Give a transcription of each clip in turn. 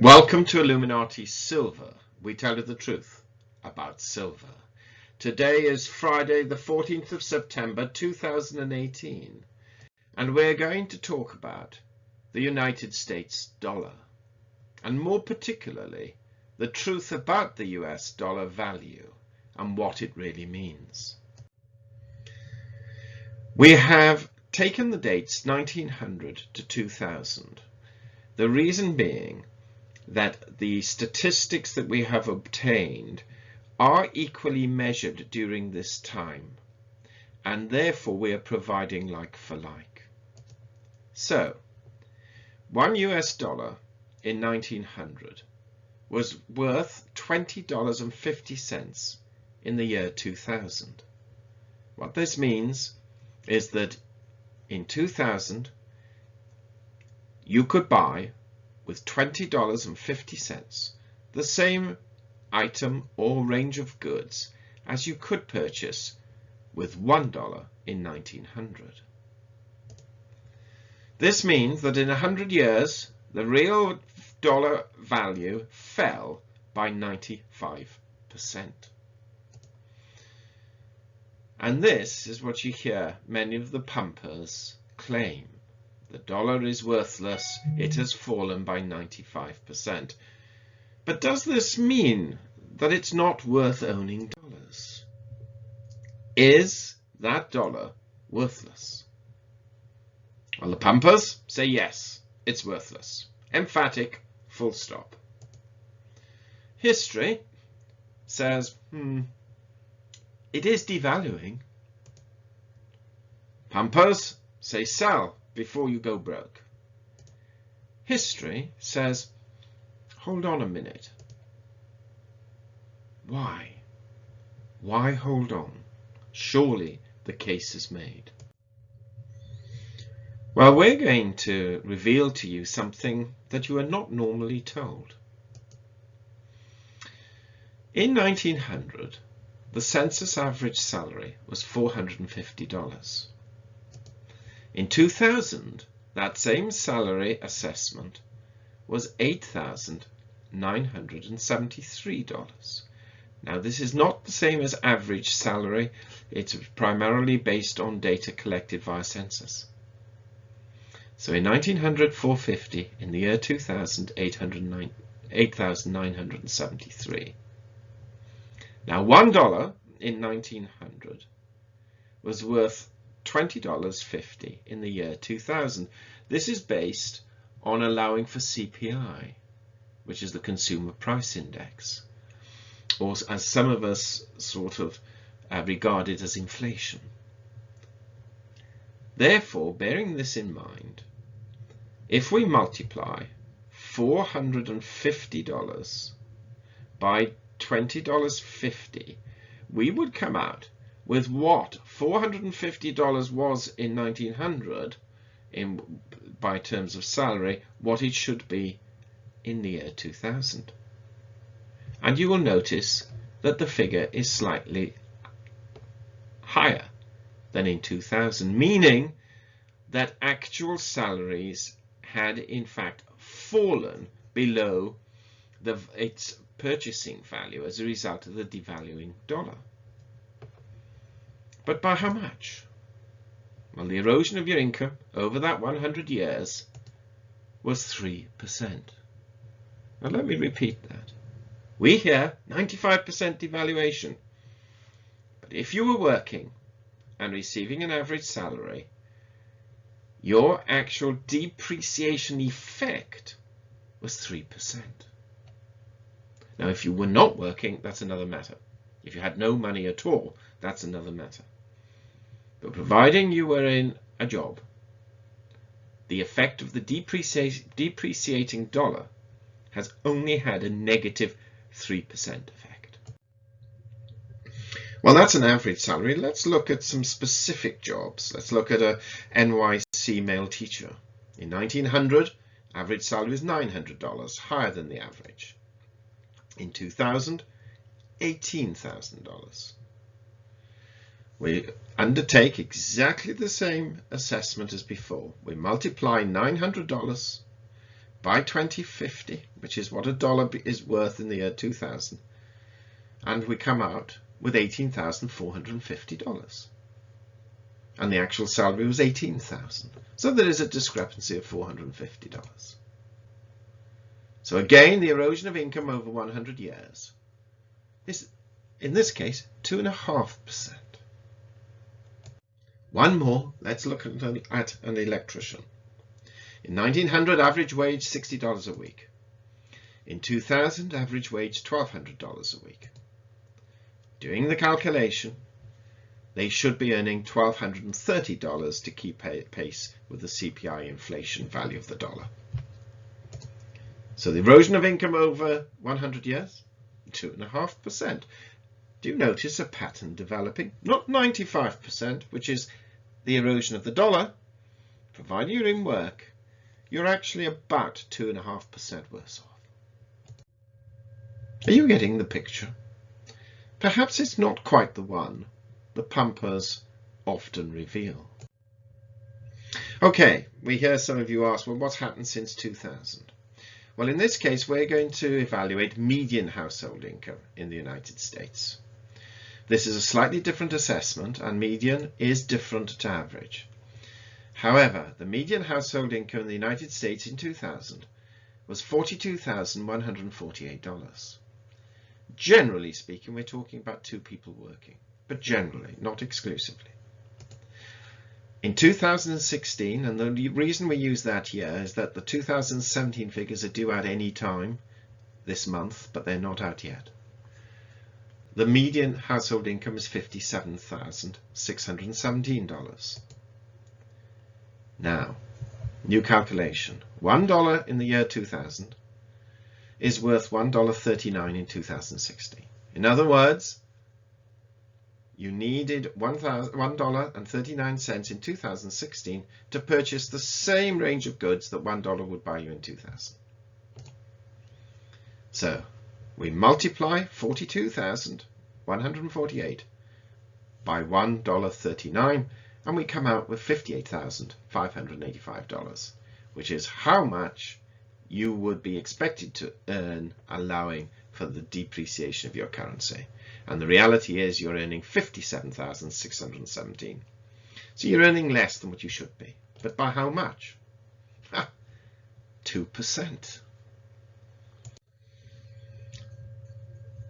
Welcome to Illuminati Silver. We tell you the truth about silver. Today is Friday the 14th of September 2018 and we're going to talk about the United States dollar and more particularly the truth about the US dollar value and what it really means. We have taken the dates 1900 to 2000. The reason being that the statistics that we have obtained are equally measured during this time, and therefore we are providing like for like. So, one US dollar in 1900 was worth $20.50 in the year 2000. What this means is that in 2000 you could buy with $20.50 the same item or range of goods as you could purchase with $1 in 1900. This means that in 100 years the real dollar value fell by 95%. And this is what you hear many of the pumpers claim. The dollar is worthless, it has fallen by 95%. But does this mean that it's not worth owning dollars? Is that dollar worthless? Well, the pumpers say yes, it's worthless. Emphatic, full stop. History says, it is devaluing. Pumpers say sell before you go broke. History says, hold on a minute. Why? Why hold on? Surely the case is made. Well, we're going to reveal to you something that you are not normally told. In 1900, the census average salary was $450. In 2000, that same salary assessment was $8,973. Now, this is not the same as average salary. It's primarily based on data collected via census. So in 1900, 450. In the year 2000, 8,973. Now, $1 in 1900 was worth $20.50 in the year 2000. This is based on allowing for CPI, which is the Consumer Price Index, or as some of us sort of regard it as inflation. Therefore, bearing this in mind, if we multiply $450 by $20.50, we would come out with what $450 was in 1900 by terms of salary, what it should be in the year 2000. And you will notice that the figure is slightly higher than in 2000, meaning that actual salaries had in fact fallen below its purchasing value as a result of the devaluing dollar. But by how much? Well, the erosion of your income over that 100 years was 3%. Now let me repeat that. We hear 95% devaluation. But if you were working and receiving an average salary, your actual depreciation effect was 3%. Now, if you were not working, that's another matter. If you had no money at all, that's another matter. But providing you were in a job, the effect of the depreciating dollar has only had a negative 3% effect. Well, that's an average salary. Let's look at some specific jobs. Let's look at a NYC male teacher. In 1900, average salary was $900, higher than the average. In 2000, $18,000. We undertake exactly the same assessment as before. We multiply $900 by 2050, which is what a dollar is worth in the year 2000, and we come out with $18,450. And the actual salary was $18,000. So there is a discrepancy of $450. So again, the erosion of income over 100 years is, in this case, 2.5%. One more, let's look at an electrician. In 1900, average wage $60 a week. In 2000, average wage $1,200 a week. Doing the calculation, they should be earning $1,230 to keep pace with the CPI inflation value of the dollar. So the erosion of income over 100 years, 2.5%. Do you notice a pattern developing? Not 95%, which is the erosion of the dollar. Provided you're in work, you're actually about 2.5% worse off. Are you getting the picture? Perhaps it's not quite the one the pumpers often reveal. Okay, we hear some of you ask, well, what's happened since 2000? Well, in this case, we're going to evaluate median household income in the United States. This is a slightly different assessment, and median is different to average. However, the median household income in the United States in 2000 was $42,148. Generally speaking, we're talking about two people working, but generally, not exclusively. In 2016, and the reason we use that year is that the 2017 figures are due out any time this month, but they're not out yet. The median household income is $57,617. Now, new calculation. $1 in the year 2000 is worth $1.39 in 2016. In other words, you needed $1.39 in 2016 to purchase the same range of goods that $1 would buy you in 2000. So we multiply 42,148 by $1.39 and we come out with $58,585, which is how much you would be expected to earn allowing for the depreciation of your currency. And the reality is you're earning $57,617. So you're earning less than what you should be. But by how much? 2%.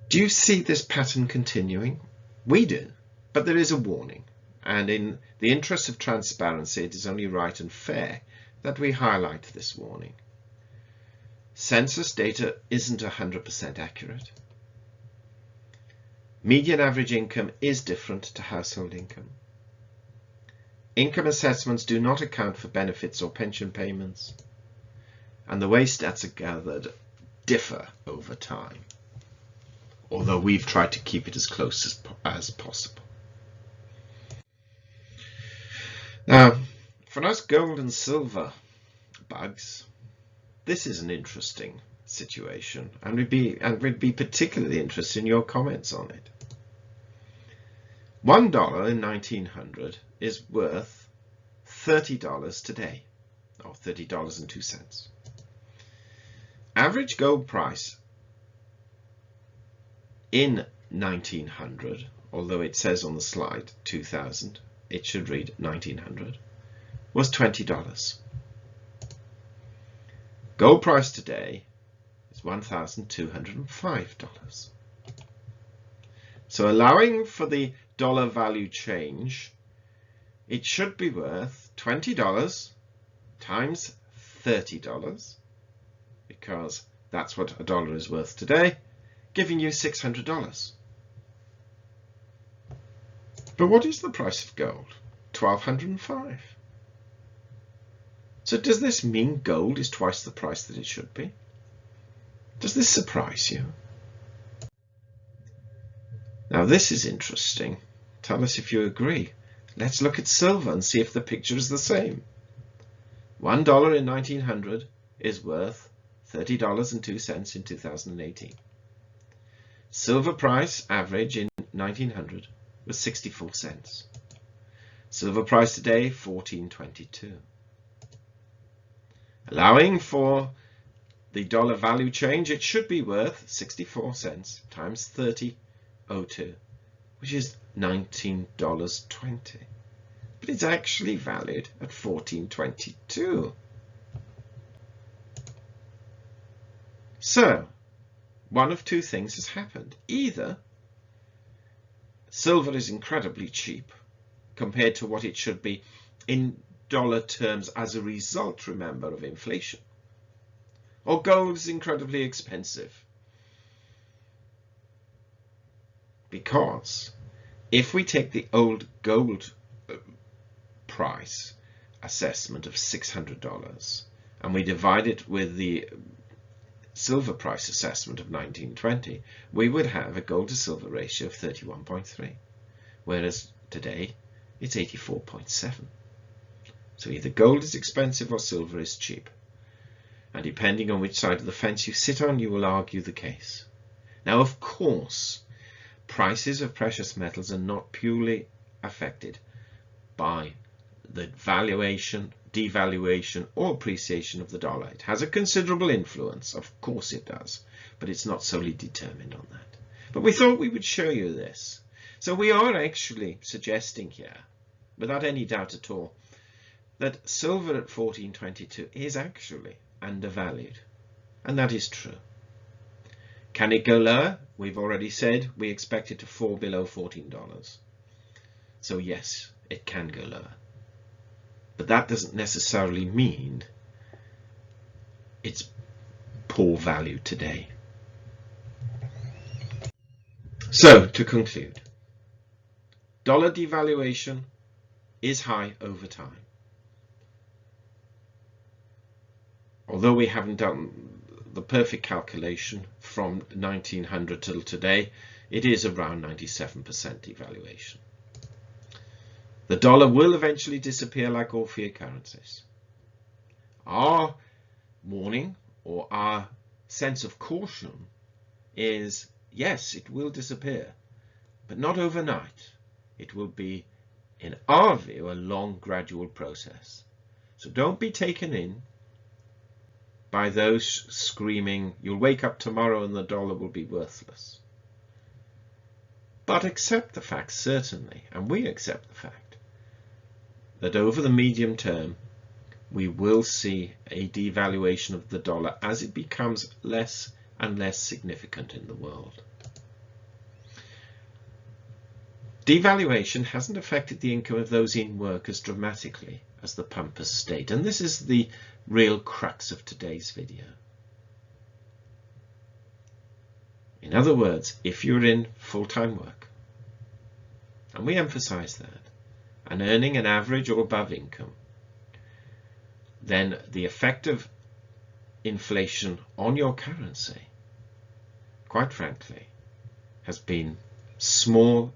Do you see this pattern continuing? We do, but there is a warning. And in the interest of transparency, it is only right and fair that we highlight this warning. Census data isn't 100% accurate. Median average income is different to household income. Income assessments do not account for benefits or pension payments, and the way stats are gathered differ over time, although we've tried to keep it as close as possible. Now, for us gold and silver bugs, this is an interesting situation, and we'd be particularly interested in your comments on it. $1 in 1900 is worth $30 today, or $30.02. Average gold price in 1900, although it says on the slide 2000, it should read 1900, was $20. Gold price today is $1,205. So allowing for the dollar value change, it should be worth $20 times $30, because that's what a dollar is worth today, giving you $600. But what is the price of gold? $1,205. So does this mean gold is twice the price that it should be? Does this surprise you? Now this is interesting. Tell us if you agree. Let's look at silver and see if the picture is the same. $1 in 1900 is worth $30.02 in 2018. Silver price average in 1900 was 64 cents. Silver price today, $14.22. Allowing for the dollar value change, it should be worth 64 cents times 30.02, which is $19.20. But it's actually valued at $14.22. So, one of two things has happened. Either silver is incredibly cheap compared to what it should be in dollar terms as a result, remember, of inflation, or gold is incredibly expensive. Because if we take the old gold price assessment of $600 and we divide it with the silver price assessment of 1920, we would have a gold to silver ratio of 31.3, whereas today it's 84.7. So either gold is expensive or silver is cheap. And depending on which side of the fence you sit on, you will argue the case. Now, of course, prices of precious metals are not purely affected by the valuation, devaluation, or appreciation of the dollar. It has a considerable influence, of course it does, but it's not solely determined on that. But we thought we would show you this. So we are actually suggesting here, without any doubt at all, that silver at 14.22 is actually undervalued, and that is true. Can it go lower? We've already said we expect it to fall below $14. So yes, it can go lower. But that doesn't necessarily mean it's poor value today. So to conclude, dollar devaluation is high over time. Although we haven't done the perfect calculation from 1900 till today, it is around 97% devaluation. The dollar will eventually disappear like all fiat currencies. Our warning, or our sense of caution, is yes, it will disappear, but not overnight. It will be, in our view, a long, gradual process. So don't be taken in by those screaming, you'll wake up tomorrow and the dollar will be worthless. But accept the fact, certainly, and we accept the fact, that over the medium term, we will see a devaluation of the dollar as it becomes less and less significant in the world. Devaluation hasn't affected the income of those in work as dramatically as the pumpers state, and this is the real crux of today's video. In other words, if you're in full-time work, and we emphasize that, and earning an average or above income, then the effect of inflation on your currency, quite frankly, has been small,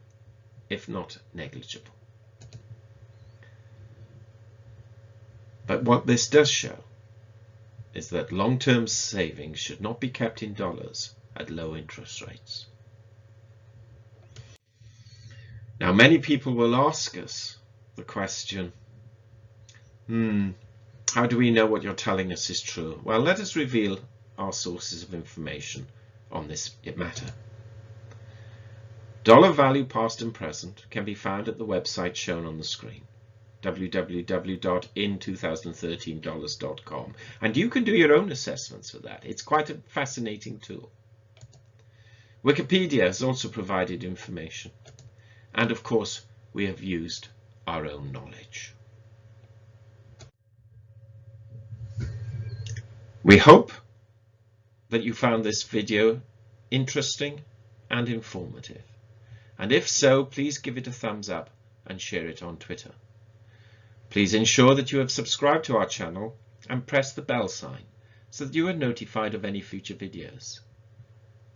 if not negligible. But what this does show is that long-term savings should not be kept in dollars at low interest rates. Now, many people will ask us the question, how do we know what you're telling us is true? Well, let us reveal our sources of information on this matter. Dollar value past and present can be found at the website shown on the screen, www.in2013dollars.com, and you can do your own assessments for that. It's quite a fascinating tool. Wikipedia has also provided information, and of course we have used our own knowledge. We hope that you found this video interesting and informative, and if so, please give it a thumbs up and share it on Twitter. Please ensure that you have subscribed to our channel and press the bell sign so that you are notified of any future videos.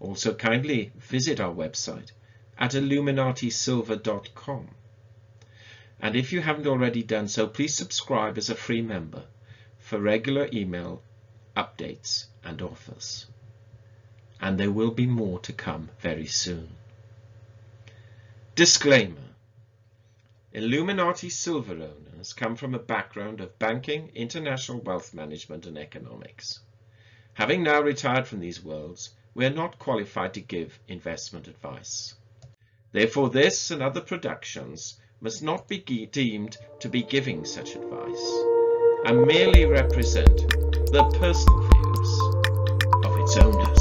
Also, kindly visit our website at illuminatisilver.com. And if you haven't already done so, please subscribe as a free member for regular email updates and offers. And there will be more to come very soon. Disclaimer: Illuminati silver owners come from a background of banking, international wealth management and economics. Having now retired from these worlds, we are not qualified to give investment advice. Therefore, this and other productions must not be deemed to be giving such advice, and merely represent the personal views of its owners.